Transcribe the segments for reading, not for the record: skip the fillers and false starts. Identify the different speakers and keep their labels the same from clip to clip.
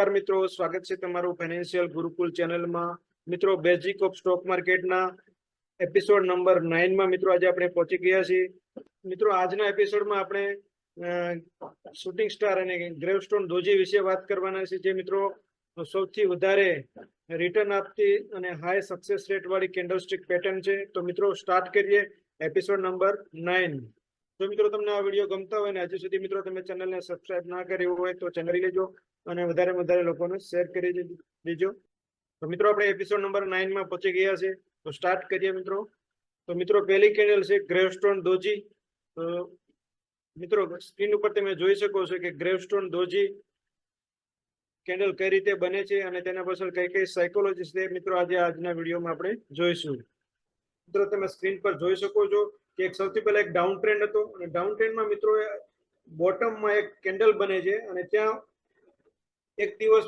Speaker 1: નમસ્કાર મિત્રો, સ્વાગત છે તમારું ફાઇનાન્શિયલ ગુરુકુલ ચેનલમાં। મિત્રો, બેઝિક ઓફ સ્ટોક માર્કેટના એપિસોડ નંબર 9 માં મિત્રો આજે આપણે પહોંચી ગયા છીએ। મિત્રો, આજના એપિસોડમાં આપણે શૂટિંગ સ્ટાર અને ગ્રેવસ્ટોન ડોજી વિશે વાત કરવાના છે, જે મિત્રો સૌથી વધારે રિટર્ન આપતી અને હાઈ સક્સેસ રેટ વાળી કેન્ડલસ્ટિક પેટર્ન છે। તો મિત્રો, સ્ટાર્ટ કરીએ એપિસોડ નંબર 9। જો મિત્રો તમને આ વિડીયો ગમતા હોય ને હજુ સુધી મિત્રો તમે ચેનલને સબસ્ક્રાઇબ ના કર્યું હોય તો ચેનલ લેજો અને વધારે વધારે લોકોને શેર કરી દેજો। તો મિત્રો, આપણે એપિસોડ નંબર 9 માં પહોંચી ગયા છે, તો સ્ટાર્ટ કરીએ મિત્રો। તો મિત્રો, પહેલી કેન્ડલ છે ગ્રેવસ્ટોન ડોજી। તો મિત્રો, સ્ક્રીન ઉપર તમે જોઈ શકો છો કે ગ્રેવસ્ટોન ડોજી કેન્ડલ કઈ રીતે બને છે અને તેના પાછળ કઈ કઈ સાયકોલોજી છે મિત્રો આજે આજના વિડીયોમાં આપણે જોઈશું। મિત્રો, તમે સ્ક્રીન પર જોઈ શકો છો કે એક સૌથી પહેલા એક ડાઉન ટ્રેન્ડ હતો અને ડાઉન ટ્રેન્ડમાં મિત્રો બોટમમાં એક કેન્ડલ બને છે અને ત્યાં એક દિવસ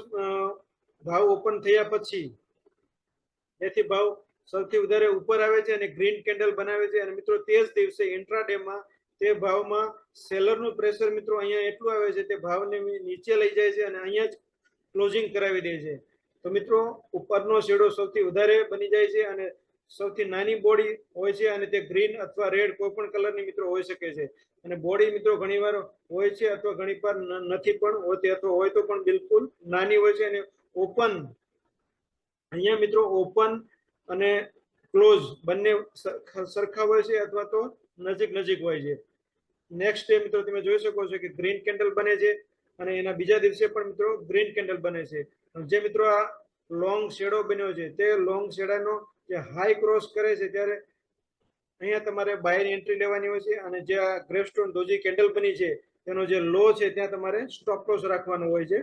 Speaker 1: ભાવ ઓપન થયા પછી એથી ભાવ સૌથી વધારે ઉપર આવે છે અને ગ્રીન કેન્ડલ બનાવે છે અને મિત્રો તે જ દિવસે ઇન્ટ્રાડેમાં તે ભાવમાં સેલરનું પ્રેશર મિત્રો અહીંયા એટલું આવે છે તે ભાવને નીચે લઈ જાય છે અને અહીંયા જ ક્લોઝિંગ કરાવી દે છે। તો મિત્રો, ઉપરનો શેડો સૌથી વધારે બની જાય છે અને સૌથી નાની બોડી હોય છે અને તે ગ્રીન અથવા રેડ કોઈ પણ કલરની મિત્રો હોઈ શકે છે અને બોડી મિત્રો ઘણીવાર હોય છે અથવા ઘણીવાર નથી પણ હોતી અથવા હોય તો પણ બિલકુલ નાની હોય છે અને ઓપન અહીંયા મિત્રો ઓપન અને ક્લોઝ બંને સરખા હોય છે અથવા તો નજીક નજીક હોય છે। નેક્સ્ટ ડે મિત્રો તમે જોઈ શકો છો કે ગ્રીન કેન્ડલ બને છે અને એના બીજા દિવસે પણ મિત્રો ગ્રીન કેન્ડલ બને છે। જે મિત્રો આ લોંગ શેડો બન્યો છે તે લોંગ શેડાનો જે હાઈ ક્રોસ કરે છે ત્યારે અહીંયા તમારે બાયની એન્ટ્રી લેવાની હોય છે અને જે આ ગ્રેવસ્ટોન ડોજી કેન્ડલ બની છે તેનો જે લો છે ત્યાં તમારે સ્ટોપ લોસ રાખવાનો હોય છે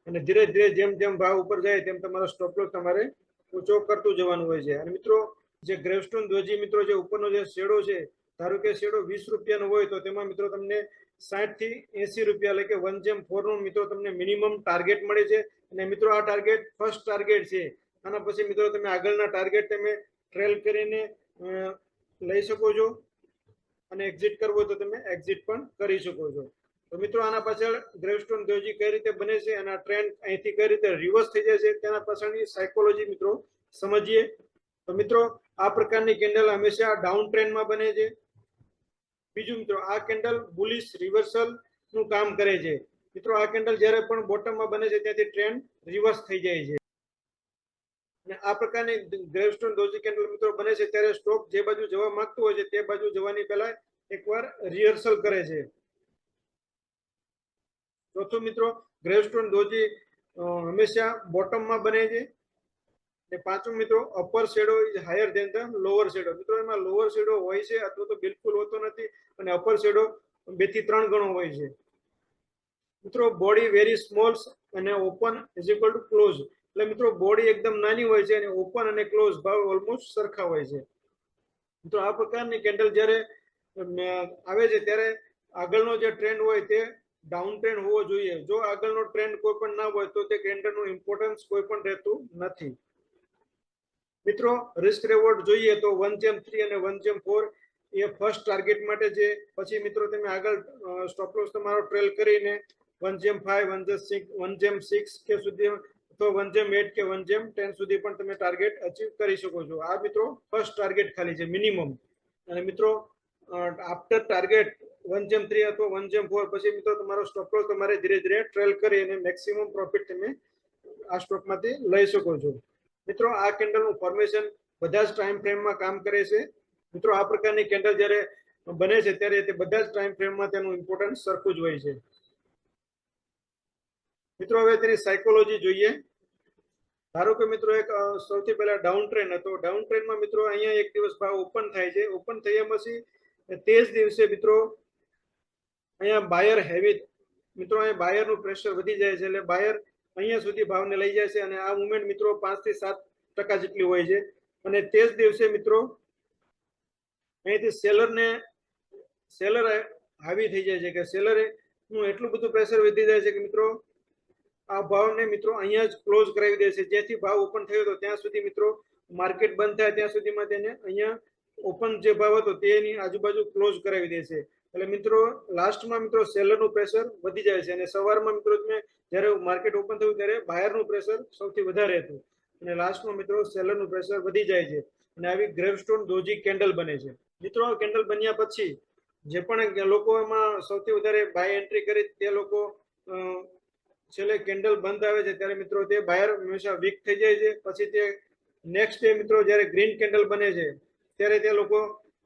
Speaker 1: અને ધીરે ધીરે જેમ જેમ ભાવ ઉપર જાય તેમ તમારો સ્ટોપ લોસ તમારે ઊંચો કરતું જવાનું હોય છે। અને મિત્રો, જે ગ્રેવસ્ટોન ડોજી મિત્રો જે ઉપરનો જે શેડો છે, ધારો કે શેડો 20 રૂપિયાનો હોય તો તેમાં મિત્રો તમને 60 થી 80 રૂપિયા એટલે કે 1/4 નું મિત્રો તમને મિનિમમ ટાર્ગેટ મળે છે અને મિત્રો આ ટાર્ગેટ ફર્સ્ટ ટાર્ગેટ છે। આના પછી મિત્રો તમે આગળના ટાર્ગેટ તમે ટ્રેલ કરીને લઈ શકો છો અને એક્ઝિટ કરવું હોય તો તમે એક્ઝિટ પણ કરી શકો છો। તો મિત્રો, આના પાછળ ગ્રેવસ્ટોન ડોજી કઈ રીતે બને છે અને આ ટ્રેન્ડ અહીંથી કઈ રીતે રિવર્સ થઈ જાય છે તેના પાછળની સાયકોલોજી મિત્રો સમજીએ। તો મિત્રો, આ પ્રકારની કેન્ડલ હંમેશા ડાઉન ટ્રેન્ડમાં બને છે। બીજું મિત્રો, આ કેન્ડલ બુલિશ રિવર્સલ નું કામ કરે છે। મિત્રો, આ કેન્ડલ જ્યારે પણ બોટમમાં બને છે ત્યાંથી ટ્રેન્ડ રિવર્સ થઈ જાય છે અને આ પ્રકારની ગ્રેવસ્ટોન ડોજી કેન્ડલ મિત્રો બને છે ત્યારે સ્ટોક જે બાજુ જવા માંગતું હોય છે તે બાજુ જવાની પહેલા એકવાર રિહર્સલ કરે છે। ચોથું મિત્રો, ગ્રેવસ્ટોન ડોજી હંમેશા બોટમમાં બને છે। અને પાંચમું મિત્રો, upper shadow is higher than the lower shadow. મિત્રો, એમાં લોઅર શેડો હોય છે અથવા તો બિલકુલ હોતો નથી અને અપર શેડો 2 થી 3 ગણો હોય છે। મિત્રો, બોડી વેરી સ્મોલ અને open is equal to close એટલે મિત્રો બોડી એકદમ નાની હોય છે અને ઓપન અને ક્લોઝ ભાવ ઓલમોસ્ટ સરખા હોય છે। મિત્રો, આ પ્રકારની કેન્ડલ જ્યારે આવે છે ત્યારે આગળનો જે ટ્રેન્ડ હોય તે ડાઉન ટ્રેન્ડ હોવો જોઈએ। જો આગળનો ટ્રેન્ડ કોઈ પણ ના હોય તો તે કેન્ડલનું ઇમ્પોર્ટન્સ કોઈ પણ રહેતું નથી। મિત્રો, રિસ્ક રેવોર્ડ જોઈએ તો 1/3 અને 1/4 એ ફર્સ્ટ ટાર્ગેટ માટે છે। પછી મિત્રો તમે આગળ સ્ટોપ લોસ તમારો ટ્રેલ કરીને 1/5 1/6 કે સુધી અથવા 1/8 કે 1/10 સુધી પણ તમે ટાર્ગેટ અચીવ કરી શકો છો। આ મિત્રો ફર્સ્ટ ટાર્ગેટ ખાલી છે મિનિમમ અને મિત્રો આફ્ટર ટાર્ગેટ 1/3 અથવા 1/4 પછી મિત્રો તમારો સ્ટોપ લોસ તમારે ધીરે ધીરે ટ્રેલ કરી અને મેક્સિમમ પ્રોફિટ તમે આ સ્ટોકમાંથી લઈ શકો છો। મિત્રો, આ કેન્ડલનું ફોર્મેશન બધા જ ટાઈમ ફ્રેમમાં કામ કરે છે। મિત્રો, આ પ્રકારની કેન્ડલ જ્યારે બને છે ત્યારે તે બધા જ ટાઈમ ફ્રેમમાં તેનું ઇમ્પોર્ટન્સ સરખું જ હોય છે। મિત્રો, હવે તેની સાયકોલોજી જોઈએ। ધારો કે મિત્રો એક સૌથી પહેલા ડાઉન ટ્રેન્ડ હતો। ડાઉન ટ્રેન્ડમાં મિત્રો અહીંયા એક દિવસ ભાવ ઓપન થાય છે। ઓપન થયા પછી તે જ દિવસે મિત્રો અહીંયા બાયર હેવી મિત્રો અહીંયા બાયરનું પ્રેશર વધી જાય છે એટલે બાયર અહીંયા સુધી ભાવને લઈ જાય છે અને આ મુવમેન્ટ મિત્રો 5 થી 7% જેટલી હોય છે અને તે જ દિવસે મિત્રો અહીંથી સેલર હાવી થઈ જાય છે કે સેલરે નું એટલું બધું પ્રેશર વધી જાય છે કે મિત્રો આ ભાવને મિત્રો અહીંયા જ ક્લોઝ કરાવી દે છે। જેથી ભાવ ઓપન થયો હતો ત્યાં સુધી મિત્રો માર્કેટ બંધ થાય ત્યાં સુધીમાં તેને અહીંયા ઓપન જે ભાવ હતો તેની આજુબાજુ ક્લોઝ કરાવી દે છે એટલે મિત્રો લાસ્ટમાં મિત્રો સેલરનું પ્રેશર વધી જાય છે અને સવારમાં મિત્રો તમે જ્યારે માર્કેટ ઓપન થયું ત્યારે બાયરનું પ્રેશર સૌથી વધારે હતું અને લાસ્ટમાં મિત્રો સેલરનું પ્રેશર વધી જાય છે અને આવી ગ્રેવસ્ટોન ડોજી કેન્ડલ બને છે. મિત્રો આ કેન્ડલ બન્યા પછી જે પણ લોકો એમાં સૌથી વધારે બાય એન્ટ્રી કરી તે લોકો છેલ્લે કેન્ડલ બંધ આવે છે ત્યારે મિત્રો તે બાયર હંમેશા વીક થઈ જાય છે. પછી તે નેક્સ્ટ ડે મિત્રો જ્યારે ગ્રીન કેન્ડલ બને છે ત્યારે તે લોકો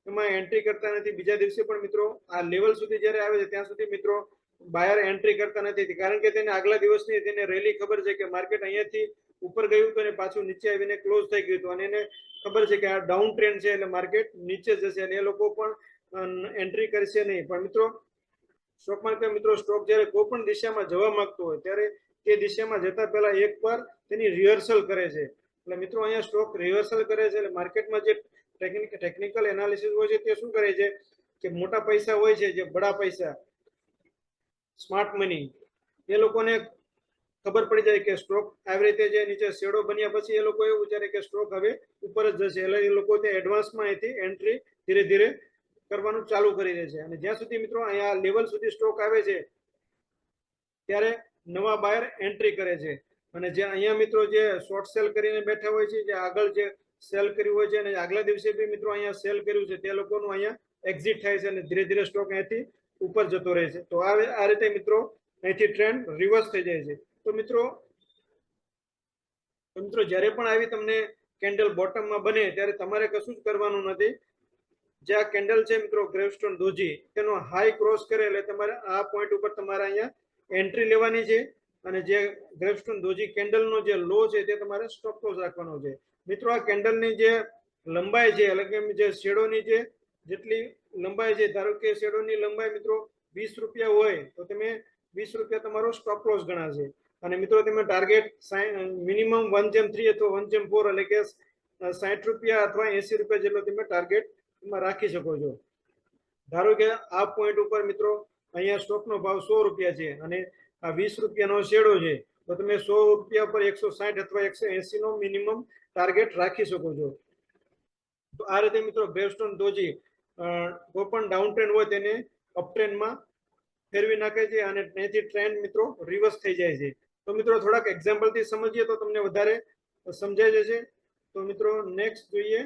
Speaker 1: એમાં એન્ટ્રી કરતા નથી. બીજા દિવસે પણ મિત્રો આ લેવલ સુધી જ્યારે આવે છે ત્યાં સુધી મિત્રો બાયર એન્ટ્રી કરતા નથી, કારણ કે તેને આગલા દિવસની તેને રેલી ખબર છે કે માર્કેટ અહીંયાથી ઉપર ગયું હતું અને પાછું નીચે આવીને ક્લોઝ થઈ ગયું હતું અને એને ખબર છે કે આ ડાઉન ટ્રેન્ડ છે એટલે માર્કેટ નીચે જશે અને એ લોકો પણ એન્ટ્રી કરશે નહીં. પણ મિત્રો સ્ટોક માર્કેટ મિત્રો સ્ટોક જ્યારે કોઈ પણ દિશામાં જવા માંગતો હોય ત્યારે તે દિશામાં જતા પહેલા એકવાર તેની રિહર્સલ કરે છે. એટલે મિત્રો અહીંયા સ્ટોક રિહર્સલ કરે છે એટલે માર્કેટમાં જે ટેકનિકલ એનાલિસિસ હોય છે તે શું કરે છે કે મોટા પૈસા હોય છે, જે બડા પૈસા સ્માર્ટ મની, એ લોકોને ખબર પડી જાય કે સ્ટોક આવી રીતે જે નીચે શેડો બન્યા પછી એ લોકો એવું વિચારે કે સ્ટોક હવે ઉપર જ જશે એટલે એ લોકો એડવાન્સમાં અહીંથી એન્ટ્રી ધીરે ધીરે કરવાનું ચાલુ કરી દે છે. અને જ્યાં સુધી મિત્રો અહીંયા લેવલ સુધી સ્ટોક આવે છે ત્યારે નવા બાયર એન્ટ્રી કરે છે અને જે અહીંયા મિત્રો જે શોર્ટ સેલ કરીને બેઠા હોય છે, જે આગળ જે સેલ કર્યું હોય છે અને આગલા દિવસે બી મિત્રો અહીંયા સેલ કર્યું છે તે લોકોનું અહીંયા એક્ઝિટ થાય છે અને ધીરે ધીરે સ્ટોક અહીંથી ઉપર જતો રહે છે. તો આ રીતે મિત્રો અહીંથી ટ્રેન્ડ રિવર્સ થઈ જાય છે. તો મિત્રો જ્યારે પણ આવી તમને કેન્ડલ બોટમમાં બને ત્યારે તમારે કશું જ કરવાનું નથી. જે આ કેન્ડલ છે મિત્રો ગ્રેવસ્ટોન ડોજી, તેનો હાઈ ક્રોસ કરે એટલે તમારે આ પોઈન્ટ ઉપર તમારે અહીંયા એન્ટ્રી લેવાની છે અને જે ગ્રેવસ્ટોન ડોજી કેન્ડલનો જે લો છે તે તમારે સ્ટોપ લોસ રાખવાનો છે. મિત્રો આ કેન્ડલની જે લંબાઈ છે એટલે કે જે શેડોની જે જેટલી લંબાઈ છે, ધારો કે શેડોની લંબાઈ મિત્રો 20 રૂપિયા હોય તો તમે 20 રૂપિયા તમારો સ્ટોપ લોસ ગણાશે અને મિત્રો તમે ટાર્ગેટ મિનિમમ 1/3 અથવા 1/4 એટલે કે 60 રૂપિયા અથવા 80 રૂપિયા જેટલો તમે ટાર્ગેટ એમાં રાખી શકો છો. ધારો કે આ પોઈન્ટ ઉપર મિત્રો અહીંયા સ્ટોકનો ભાવ 100 રૂપિયા છે અને આ 20 રૂપિયાનો શેડો છે તો તમે 100 રૂપિયા પર 160 અથવા 180 નો મિનિમમ ટાર્ગેટ રાખી શકો છો. તો આ રીતે મિત્રો ગ્રેવસ્ટોન ડોજી કોઈ પણ ડાઉન ટ્રેન્ડ હોય તેને અપ ટ્રેન્ડમાં ફેરવી નાખે છે અને ત્યાંથી ટ્રેન્ડ મિત્રો રિવર્સ થઈ જાય છે. તો મિત્રો થોડાક એક્ઝામ્પલથી સમજીએ તો તમને વધારે સમજાઈ જશે. તો મિત્રો નેક્સ્ટ જોઈએ.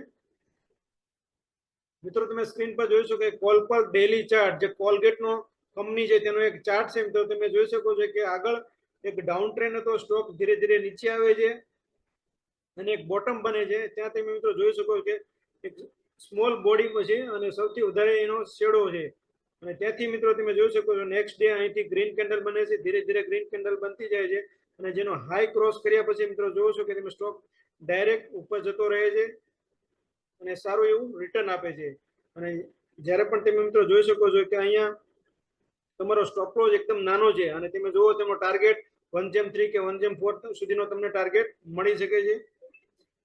Speaker 1: મિત્રો તમે સ્ક્રીન પર જોઈ શકો કે કોલ પર ડેલી ચાર્ટ, જે કોલગેટનો કંપની છે તેનો એક ચાર્ટ છે. તો તમે જોઈ શકો છો કે આગળ એક ડાઉન ટ્રેન્ડ હતો, સ્ટોક ધીરે ધીરે નીચે આવે છે અને એક બોટમ બને છે. ત્યાં તમે મિત્રો જોઈ શકો કે એક સ્મોલ બોડી છે અને સૌથી વધારે એનો શેડો છે અને ત્યાંથી મિત્રો તમે જોઈ શકો છો નેક્સ્ટ ડે અહીંથી ગ્રીન કેન્ડલ બને છે, ધીરે ધીરે ગ્રીન કેન્ડલ બનતી જાય છે અને જેનો હાઈ ક્રોસ કર્યા પછી મિત્રો જોવો છો કે તમે સ્ટોક ડાયરેક્ટ ઉપર જતો રહે છે અને સારું એવું રિટર્ન આપે છે. અને જ્યારે પણ તમે મિત્રો જોઈ શકો છો કે અહીંયા તમારો સ્ટોપ લોસ એકદમ નાનો છે અને તમે જોવો તેનો ટાર્ગેટ 1/3 કે 1/4 સુધીનો તમને ટાર્ગેટ મળી શકે છે.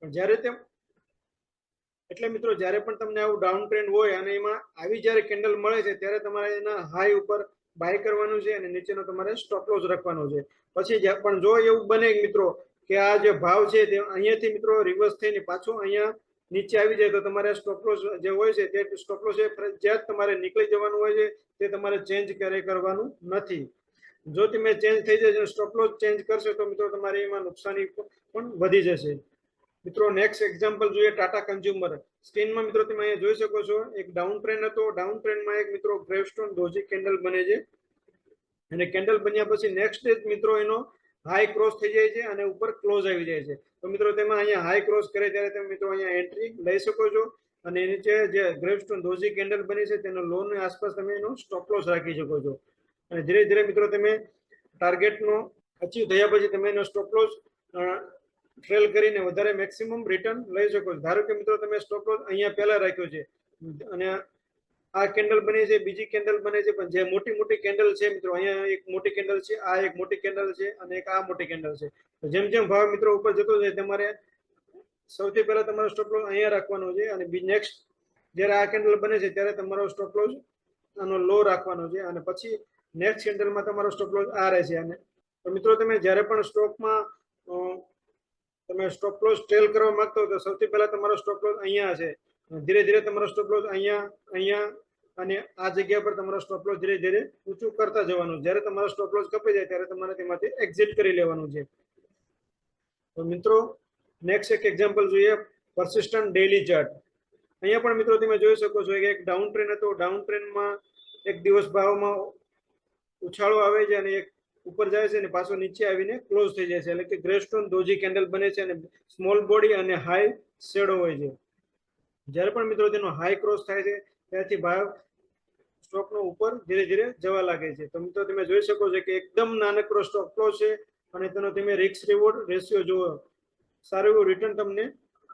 Speaker 1: જ્યારે એટલે મિત્રો જ્યારે પણ તમને આવું ડાઉન ટ્રેન્ડ હોય અને એમાં આવી જ્યારે કેન્ડલ મળે છે ત્યારે તમારે એના હાઈ ઉપર બાય કરવાનું છે અને નીચેનો તમારે સ્ટોપ લોસ રાખવાનો છે. પછી પણ જો એવું બને મિત્રો કે આ જે ભાવ છે તે અહીંયાથી મિત્રો રિવર્સ થઈને પાછો અહીંયા નીચે આવી જાય તો તમારે સ્ટોપ લોસ જે હોય છે તે સ્ટોપ લોસ ફરજિયાત તમારે નીકળી જવાનું હોય છે, તે તમારે ચેન્જ ક્યારેય કરવાનું નથી. જો તમે ચેન્જ થઈ જશે, સ્ટોપ લોસ ચેન્જ કરશો તો મિત્રો તમારે એમાં નુકસાની પણ વધી જશે. મિત્રો નેક્સ્ટ એક્ઝામ્પલ જોઈએ ટાટા કન્ઝ્યુમર. સ્ક્રીનમાં મિત્રો તમે અહીંયા જોઈ શકો છો એક ડાઉન ટ્રેન્ડ હતો. ડાઉન ટ્રેન્ડમાં એક મિત્રો ગ્રેવસ્ટોન ડોજી કેન્ડલ બને છે અને કેન્ડલ બન્યા પછી નેક્સ્ટ ડે મિત્રો એનો હાઈ ક્રોસ થઈ જાય છે અને ઉપર ક્લોઝ આવી જાય છે. તો મિત્રો તેમાં અહીંયા હાઈ ક્રોસ કરે ત્યારે તમે મિત્રો અહીંયા એન્ટ્રી લઈ શકો છો અને નીચે જે ગ્રેવસ્ટોન ડોજી કેન્ડલ બની છે તેનો લો ની આસપાસ તમે એનો સ્ટોપ લોસ રાખી શકો છો અને ધીરે ધીરે મિત્રો તમે ટાર્ગેટનો અચીવ થયા પછી તમે એનો સ્ટોપ લોસ ટ્રેલ કરીને વધારે મેક્સિમમ રિટર્ન લઈ શકો છો. ધારો કે મિત્રો તમે સ્ટોપ લોસ અહીંયા પહેલા રાખ્યો છે અને આ કેન્ડલ બને છે, બીજી કેન્ડલ બને છે, પણ જે મોટી મોટી કેન્ડલ છે મિત્રો અહીંયા એક મોટી કેન્ડલ છે, આ એક મોટી કેન્ડલ છે અને એક આ મોટી કેન્ડલ છે. જેમ જેમ ભાવ મિત્રો ઉપર જતો જાય તમારે સૌથી પહેલા તમારો સ્ટોપ લોસ અહીંયા રાખવાનો છે અને નેક્સ્ટ જ્યારે આ કેન્ડલ બને છે ત્યારે તમારો સ્ટોપ લોસ આનો લો રાખવાનો છે અને પછી નેક્સ્ટ કેન્ડલમાં તમારો સ્ટોપ લોસ આ રહેશે. અને તો મિત્રો તમે જ્યારે પણ સ્ટોકમાં તમે સ્ટોપ લોસ ટ્રેલ કરવા માંગતો હો તો સૌથી પહેલા તમારો સ્ટોપ લોસ અહીંયા હશે, ધીરે ધીરે તમારો સ્ટોપ લોસ અહીંયા અહીંયા અને આ જગ્યા પર તમારો સ્ટોપ લોસ ધીરે ધીરે ઊંચું કરતા જવાનું. જ્યારે તમારો સ્ટોપ લોસ કપાઈ જાય ત્યારે તમારે તેમાંથી એક્ઝિટ કરી લેવાનું છે. તો મિત્રો નેક્સ્ટ એક એક્ઝામ્પલ જોઈએ, persistent daily chart. અહીંયા પણ મિત્રો તમે જોઈ શકો છો કે એક ડાઉન ટ્રેન્ડ હતો. ડાઉન ટ્રેન્ડમાં એક દિવસ ભાવમાં ઉછાળો આવે છે અને એક ઉપર જાય છે અને પાછો નીચે આવીને ક્લોઝ થઈ જાય છે, એટલે કે ગ્રેસ્ટોન ડોજી કેન્ડલ બને છે અને સ્મોલ બોડી અને હાઈ શેડો હોય છે. જ્યારે પણ મિત્રો તેનો હાઈ ક્રોસ થાય છે ત્યારથી ભાવ સ્ટોકનો ઉપર ધીરે ધીરે જવા લાગે છે. તો મિત્રો તમે જોઈ શકો છો કે એકદમ નાનકડો સ્ટોક ક્લોઝ છે અને તેનો તમે રિસ્ક રિવોર્ડ રેશિયો જુઓ, સારું એવું રિટર્ન તમને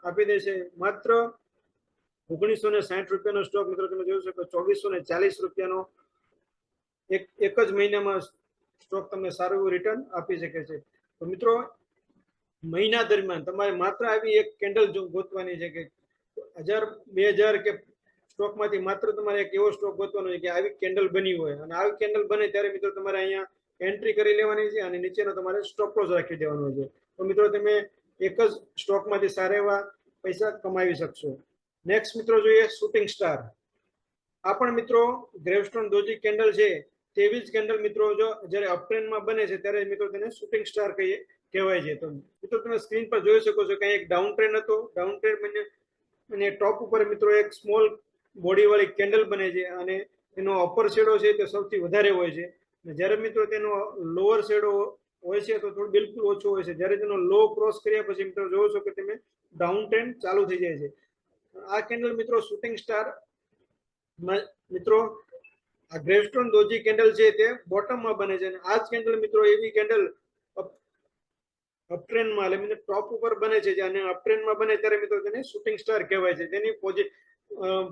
Speaker 1: આપી દેશે. માત્ર 1960 રૂપિયાનો સ્ટોક મિત્રો તમે જોઈ શકો 2440 રૂપિયાનો એક જ મહિનામાં સ્ટોક તમને સારું એવું રિટર્ન આપી શકે છે. તો મિત્રો મહિના દરમિયાન તમારે માત્ર આવી એક કેન્ડલ ગોતવાની છે કે 1000 2000 કે સ્ટોકમાંથી માત્ર તમારે એક એવો સ્ટોક ગોતવાનો છે કે આવી કેન્ડલ બની હોય, અને આવી કેન્ડલ બને ત્યારે મિત્રો તમારે અહીંયા એન્ટ્રી કરી લેવાની છે અને નીચેનો તમારે સ્ટોપ લોસ રાખી દેવાનો છે. તો મિત્રો તમે એક જ સ્ટોકમાંથી સારા એવા પૈસા કમાવી શકશો. નેક્સ્ટ મિત્રો જોઈએ શૂટિંગ સ્ટાર. આ પણ મિત્રો ગ્રેવસ્ટોન ડોજી કેન્ડલ છે તેવી જ કેન્ડલ મિત્રો જો જ્યારે અપ ટ્રેન્ડમાં બને છે ત્યારે મિત્રો તેને શૂટિંગ સ્ટાર કહેવાય છે. તો મિત્રો તમે સ્ક્રીન પર જોઈ શકો છો કે એક ડાઉન ટ્રેન્ડ હતો. ડાઉન ટ્રેન્ડ અને ટોપ ઉપર મિત્રો એક સ્મોલ બોડી વાળી કેન્ડલ બને છે અને એનો અપર શેડો છે તે સૌથી વધારે હોય છે. જ્યારે મિત્રો તેનો લોઅર શેડો હોય છે તો થોડું બિલકુલ ઓછો હોય છે. જ્યારે તેનો લો ક્રોસ કર્યા પછી મિત્રો જોવો છો કે તમે ડાઉન ટ્રેન્ડ ચાલુ થઈ જાય છે. આ કેન્ડલ મિત્રો શૂટિંગ સ્ટાર મિત્રો આ ગ્રેવસ્ટોન ડોજી કેન્ડલ છે તે બોટમમાં બને છે અને આ જ કેન્ડલ મિત્રો એવી કેન્ડલ અપટ્રેન્ડમાં એટલે ટોપ ઉપર બને છે અને અપટ્રેન્ડમાં બને ત્યારે મિત્રો તેને શૂટિંગ સ્ટાર કહેવાય છે. તેની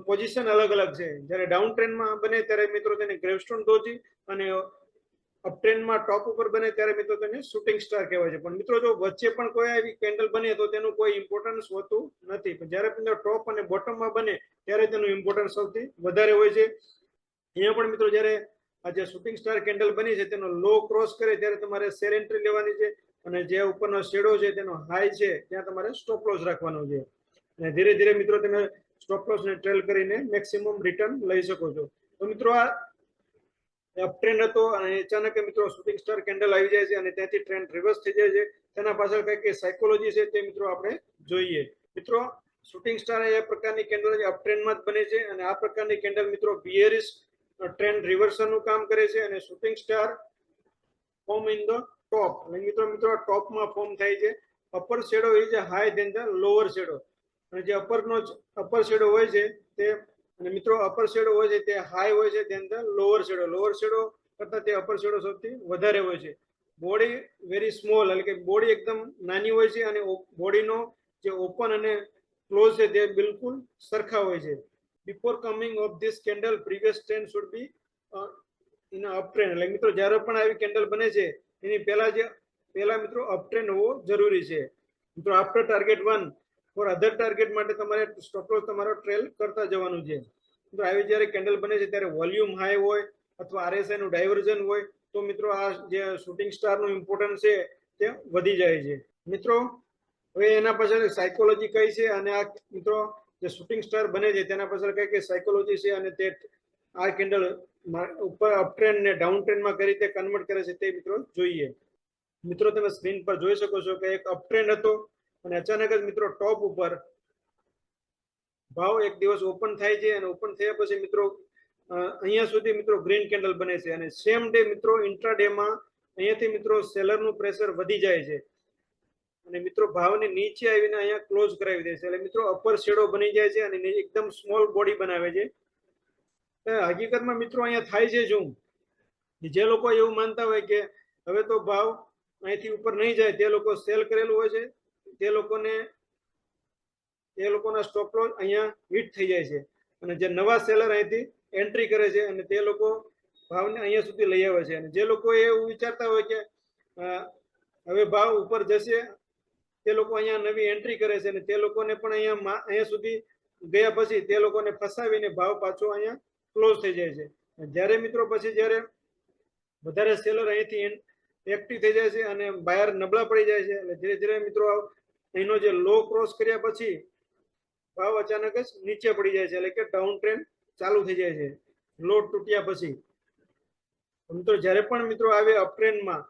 Speaker 1: પોઝિશન અલગ અલગ છે. જ્યારે ડાઉન ટ્રેન્ડમાં બને ત્યારે મિત્રો તેને ગ્રેવસ્ટોન ડોજી અને અપટ્રેન્ડમાં ટોપ ઉપર બને ત્યારે મિત્રો તેને શૂટિંગ સ્ટાર કહેવાય છે. પણ મિત્રો જો વચ્ચે પણ કોઈ આવી કેન્ડલ બને તો તેનું કોઈ ઇમ્પોર્ટન્સ હોતું નથી, પણ જ્યારે મિત્રો ટોપ અને બોટમમાં બને ત્યારે તેનું ઇમ્પોર્ટન્સ સૌથી વધારે હોય છે. અહીંયા પણ મિત્રો જ્યારે આ જે શૂટિંગ સ્ટાર કેન્ડલ બની છે તેનો લો ક્રોસ કરે ત્યારે તમારે શેર એન્ટ્રી લેવાની છે અને જે ઉપરનો શેડો છે તેનો હાઈ છે ત્યાં તમારે સ્ટોપ લોસ રાખવાનો છે. અને ધીરે ધીરે મિત્રો તમે સ્ટોપ લોસ ને ટ્રેલ કરીને મેક્સિમમ રિટર્ન લઈ શકો છો. તો મિત્રો આ અપ ટ્રેન્ડ હતો અને અચાનક મિત્રો શૂટિંગ સ્ટાર કેન્ડલ આવી જાય છે અને ત્યાંથી ટ્રેન્ડ રિવર્સ થઈ જાય છે. તેના પાછળ કઈ સાયકોલોજી છે તે મિત્રો આપણે જોઈએ. મિત્રો શૂટિંગ સ્ટાર એ પ્રકારની કેન્ડલ અપ ટ્રેન્ડમાં જ બને છે અને આ પ્રકારની કેન્ડલ મિત્રો બિયરિશ ટ્રેન્ડ રિવર્સલનું કામ કરે છે અને shooting star form in the top એટલે મિત્રો ટોપમાં ફોર્મ થાય છે. Upper shadow is high than the lower shadow, અને જે અપર શેડો હોય છે તે અને મિત્રો અપર શેડો હોય છે તે હાઈ હોય છે than the lower shadow. Lower shadow કરતા તે અપર શેડો સૌથી વધારે હોય છે. બોડી વેરી સ્મોલ એટલે કે બોડી એકદમ નાની હોય છે અને બોડીનો જે ઓપન અને ક્લોઝ છે તે બિલકુલ સરખા હોય છે. Before coming of this candle previous trend should be in up trend એટલે મિત્રો જ્યારે પણ આવી કેન્ડલ બને છે એની પહેલા મિત્રો અપ ટ્રેન્ડ હોવો જરૂરી છે. મિત્રો આફ્ટર ટાર્ગેટ 1 ફોર અધર ટાર્ગેટ માટે તમારે સ્ટોપ લોસ તમારો ટ્રેલ કરતા જવાનું છે. મિત્રો આવી જ્યારે કેન્ડલ બને છે ત્યારે વોલ્યુમ હાઈ હોય અથવા આરએસઆઈ નું ડાયવર્ઝન હોય તો મિત્રો આ જે શૂટિંગ સ્ટાર નું ઇમ્પોર્ટન્સ છે તે વધી જાય છે. મિત્રો હવે એના પાછળ સાયકોલોજી કઈ છે અને આ મિત્રો જે શૂટિંગ સ્ટાર બને છે તેના પાછળ કઈ સાયકોલોજી છે અને તે આ કેન્ડલ ઉપર અપ ટ્રેન્ડ ને ડાઉન ટ્રેન્ડમાં કઈ રીતે કન્વર્ટ કરે છે તે મિત્રો જોઈએ. મિત્રો તમે સ્ક્રીન પર જોઈ શકો છો કે એક અપ ટ્રેન્ડ હતો અને અચાનક જ મિત્રો ટોપ ઉપર ભાવ એક દિવસ ઓપન થાય છે અને ઓપન થયા પછી મિત્રો અહીંયા સુધી મિત્રો ગ્રીન કેન્ડલ બને છે અને સેમ ડે મિત્રો ઇન્ટ્રાડે માં અહીંયાથી મિત્રો સેલર નું પ્રેશર વધી જાય છે અને મિત્રો ભાવને નીચે આવીને અહીંયા ક્લોઝ કરાવી દે છે. એટલે મિત્રો અપર શેડો બની જાય છે અને એકદમ સ્મોલ બોડી બનાવે છે. હકીકતમાં મિત્રો અહીંયા થાય છે શું, જે લોકો એવું માનતા હોય કે હવે તો ભાવ અહીંથી ઉપર નહીં જાય તે લોકો સેલ કરેલું હોય છે, તે લોકોના સ્ટોપ લોસ અહીંયા હિટ થઈ જાય છે અને જે નવા સેલર અહીંથી એન્ટ્રી કરે છે અને તે લોકો ભાવને અહીંયા સુધી લઈ આવે છે. અને જે લોકો એવું વિચારતા હોય કે હવે ભાવ ઉપર જશે તે લોકો અહીંયા નવી એન્ટ્રી કરે છે અને તે લોકોને પણ અહીંયા સુધી ગયા પછી તે લોકોને ફસાવીને ભાવ પાછો અહીંયા ક્લોઝ થઈ જાય છે. જ્યારે મિત્રો પછી જ્યારે વધારે સેલર અહીંથી એક્ટિવ થઈ જાય છે અને બાયર નબળા પડી જાય છે એટલે ધીરે ધીરે મિત્રો એનો જે લો ક્રોસ કર્યા પછી ભાવ અચાનક જ નીચે પડી જાય છે એટલે કે ડાઉન ટ્રેન્ડ ચાલુ થઈ જાય છે. લો તૂટ્યા પછી. મિત્રો જ્યારે પણ મિત્રો આવે અપટ્રેન્ડમાં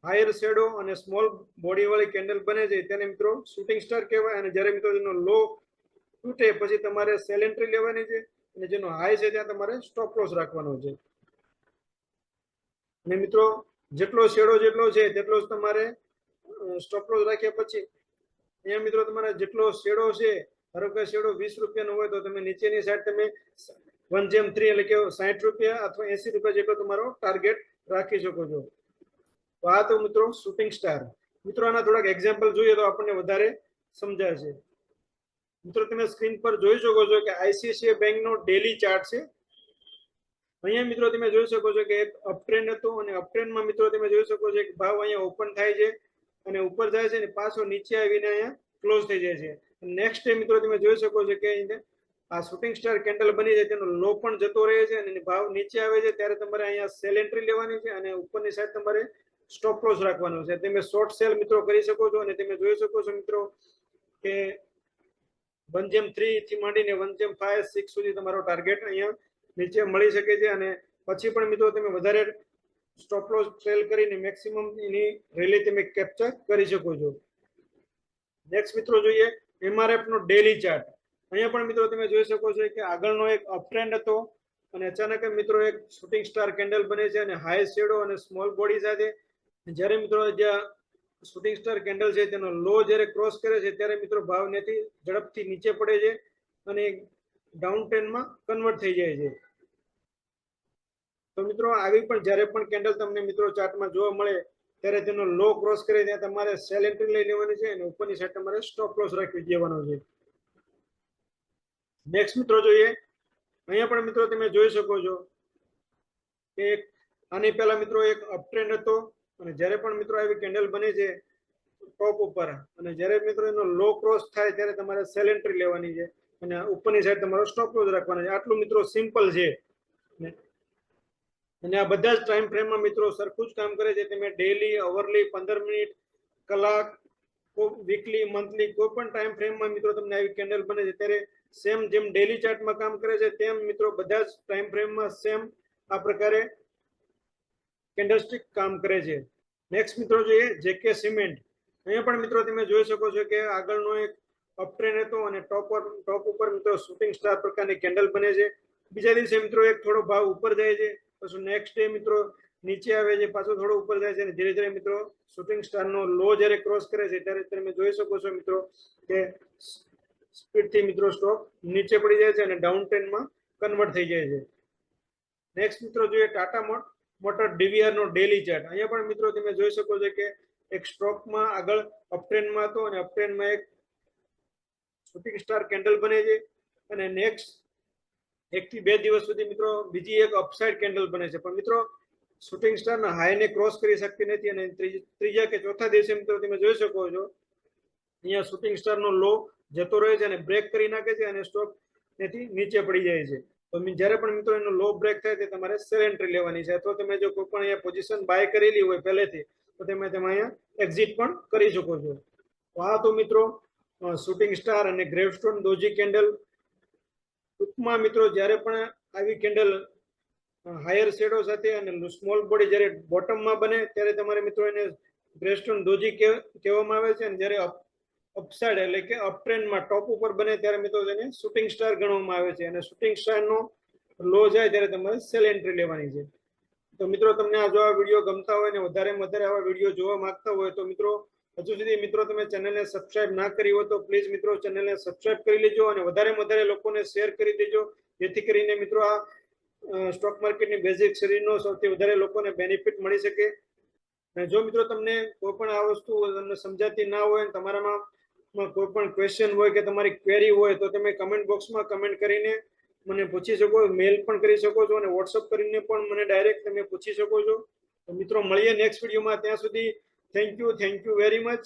Speaker 1: હાયર શેડો અને સ્મોલ બોડી વાળી કેન્ડલ બને છે તેને મિત્રો શૂટિંગ સ્ટાર કહેવાય. અને જ્યારે મિત્રો તેનો લો તૂટે પછી તમારે સેલ એન્ટ્રી લેવાની છે અને જેનો હાઈ છે ત્યાં તમારે સ્ટોપ લોસ રાખવાનો છે. અને મિત્રો જેટલો શેડો જેટલો છે તેટલો જ તમારે સ્ટોપ લોસ રાખ્યા પછી અહીંયા મિત્રો તમારે જેટલો શેડો છે, ધારો કે શેડો 20 રૂપિયાનો હોય તો તમે નીચેની સાઈડ તમે 1/3 એટલે કે 60 રૂપિયા અથવા 80 રૂપિયા જેટલો તમારો ટાર્ગેટ રાખી શકો છો. તો આ તો મિત્રો શૂટિંગ સ્ટાર. મિત્રો આના થોડાક એક્ઝામ્પલ જોઈએ તો આપણને વધારે સમજાશે. મિત્રો તમે સ્ક્રીન પર જોઈ શકો છો કે આઈસીઆઈસીઆઈ બેંકનો ડેલી ચાર્ટ છે. અહીંયા મિત્રો તમે જોઈ શકો છો કે એક અપટ્રેન્ડ હતો અને અપટ્રેન્ડમાં મિત્રો તમે જોઈ શકો છો કે ભાવ અહીંયા ઓપન થાય છે અને ઉપર જાય છે અને પાછો નીચે આવીને અહીંયા ક્લોઝ થઈ જાય છે. નેક્સ્ટ ડે મિત્રો તમે જોઈ શકો છો કે આ શૂટિંગ સ્ટાર કેન્ડલ બની જાય તેનો લો પણ જતો રહે છે અને ભાવ નીચે આવે છે ત્યારે તમારે અહીંયા સેલ એન્ટ્રી લેવાની છે અને ઉપરની સાઈડ તમારે સ્ટોપ લોસ રાખવાનો છે. તમે શોર્ટ સેલ મિત્રો કરી શકો છો અને તમે જોઈ શકો છો મિત્રો કે 1/3 થી માંડીને 1/5 6 સુધી તમારો ટાર્ગેટ અહીંયા નીચે મળી શકે છે. અને પછી પણ મિત્રો તમે વધારે સ્ટોપ લોસ સેલ કરીને મેક્સિમમ એની રેલી તમે કેપ્ચર કરી શકો છો. નેક્સ્ટ મિત્રો જોઈએ એમઆરએફ નો ડેલી ચાર્ટ. અહીંયા પણ મિત્રો તમે જોઈ શકો છો કે આગળનો એક અપટ્રેન્ડ હતો અને અચાનક મિત્રો એક શૂટિંગ સ્ટાર કેન્ડલ બને છે અને હાઈ શેડો અને સ્મોલ બોડી સાથે જ્યારે મિત્રો જ્યાં શૂટિંગ સ્ટાર કેન્ડલ છે તેનો લો જ્યારે ક્રોસ કરે છે ત્યારે મિત્રો ભાવ નેથી ઝડપથી નીચે પડે છે અને ડાઉન ટ્રેન્ડમાં કન્વર્ટ થઈ જાય છે. તો મિત્રો આવી પણ જ્યારે પણ કેન્ડલ તમને મિત્રો ચાર્ટમાં જોવા મળે ત્યારે તેનો લો ક્રોસ કરે ત્યાં તમારે સેલ એન્ટ્રી લઈ લેવાની છે અને ઉપરની સાઈડ તમારે સ્ટોપ લોસ રાખી દેવાનો છે. નેક્સ્ટ મિત્રો જોઈએ અહીંયા પણ મિત્રો તમે જોઈ શકો છો કે આની પહેલા મિત્રો એક અપટ્રેન્ડ હતો અને જ્યારે પણ મિત્રો આવી કેન્ડલ બને છે ટોપ ઉપર અને જ્યારે મિત્રો એનો લો ક્રોસ થાય ત્યારે તમારે સેલ એન્ટ્રી લેવાની છે અને ઉપરની સાઈડ તમારો સ્ટોપ લોસ રાખવાનો છે. આટલું મિત્રો સિમ્પલ છે અને આ બધા જ ટાઈમ ફ્રેમમાં મિત્રો સરખું જ કામ કરે છે. તમે ડેલી, અવરલી, 15 મિનિટ, કલાક, વીકલી, મંથલી કોઈ પણ ટાઈમ ફ્રેમમાં મિત્રો તમને આવી કેન્ડલ બને છે ત્યારે સેમ જેમ ડેલી ચાર્ટમાં કામ કરે છે તેમ મિત્રો બધા જ ટાઈમ ફ્રેમમાં સેમ આ પ્રકારે કેન્ડલસ્ટિક કામ કરે છે. નેક્સ્ટ મિત્રો જોઈએ જેકે સિમેન્ટ. અહીંયા પણ મિત્રો તમે જોઈ શકો છો કે આગળનો એક અપટ્રેન્ડ હતો અને ટોપ ઉપર મિત્રો શૂટિંગ સ્ટાર પ્રકારની કેન્ડલ બને છે. બીજા દિવસે મિત્રો એક થોડો ભાવ ઉપર જાય છે, પછી નેક્સ્ટ ડે મિત્રો નીચે આવે છે, પાછો થોડો ઉપર જાય છે અને ધીરે ધીરે મિત્રો શૂટિંગ સ્ટારનો લો જ્યારે ક્રોસ કરે છે ત્યારે તમે જોઈ શકો છો મિત્રો કે સ્પીડથી મિત્રો સ્ટોક નીચે પડી જાય છે અને ડાઉન ટ્રેન્ડમાં કન્વર્ટ થઈ જાય છે. નેક્સ્ટ મિત્રો જોઈએ ટાટા મોટર ડીવીઆર નો ડેલી ચાર્ટ. અહીંયા પણ મિત્રો તમે જોઈ શકો છો કે એક સ્ટોકમાં આગળ અપટ્રેન્ડમાં હતો અને અપટ્રેન્ડમાં એક શૂટિંગ સ્ટાર કેન્ડલ બને છે અને નેક્સ્ટ 1 થી 2 દિવસ સુધી મિત્રો બીજી એક અપસાઇડ કેન્ડલ બને છે પણ મિત્રો શૂટિંગ સ્ટારના હાઈને ક્રોસ કરી શકતી નથી અને ત્રીજા કે ચોથા દિવસે મિત્રો તમે જોઈ શકો છો અહીંયા શૂટિંગ સ્ટારનો લો જતો રહે છે અને બ્રેક કરી નાખે છે અને સ્ટોક તેથી નીચે પડી જાય છે. તો જ્યારે પણ મિત્રો એનો લો બ્રેક થાય તે તમારે સેલ એન્ટ્રી લેવાની છે અથવા તમે જો કોઈ પણ અહીંયા પોઝિશન બાય કરેલી હોય પહેલેથી તો તમે અહીંયા એક્ઝિટ પણ કરી શકો છો. તો આ તો મિત્રો શૂટિંગ સ્ટાર અને ગ્રેવસ્ટોન ડોજી કેન્ડલ. ટૂંકમાં મિત્રો જ્યારે પણ આવી કેન્ડલ હાયર શેડો સાથે અને સ્મોલ બોડી જ્યારે બોટમમાં બને ત્યારે તમારે મિત્રો એને ગ્રેવસ્ટોન ડોજી કહેવામાં આવે છે અને જ્યારે અપસાઇડ એટલે કે અપટ્રેન્ડમાં ટોપ ઉપર બને ત્યારે મિત્રો તેને શૂટિંગ સ્ટાર ગણવામાં આવે છે અને શૂટિંગ સ્ટારનો લો જાય ત્યારે તમારે સેલ એન્ટ્રી લેવાની છે. તો મિત્રો તમને આ જો આ વિડીયો ગમતા હોય ને વધારેમાં વધારે આવા વિડીયો જોવા માંગતા હોય તો મિત્રો હજુ સુધી મિત્રો તમે ચેનલને સબસ્ક્રાઇબ ના કરી હોય તો પ્લીઝ મિત્રો ચેનલને સબસ્ક્રાઇબ કરી લેજો અને વધારેમાં વધારે લોકોને શેર કરી દેજો જેથી કરીને મિત્રો આ સ્ટોક માર્કેટની બેઝિક સિરીઝનો સૌથી વધારે લોકોને બેનિફિટ મળી શકે. અને જો મિત્રો તમને કોઈ પણ આ વસ્તુ તમને સમજાતી ના હોય તમારામાં કોઈ પણ ક્વેશ્ચન હોય કે તમારી ક્વેરી હોય તો તમે કમેન્ટ બોક્સમાં કમેન્ટ કરીને મને પૂછી શકો, મેલ પણ કરી શકો છો અને વોટ્સઅપ કરીને પણ મને ડાયરેક્ટ તમે પૂછી શકો છો. તો મિત્રો મળીએ નેક્સ્ટ વિડીયોમાં. ત્યાં સુધી થેન્ક યુ વેરી મચ.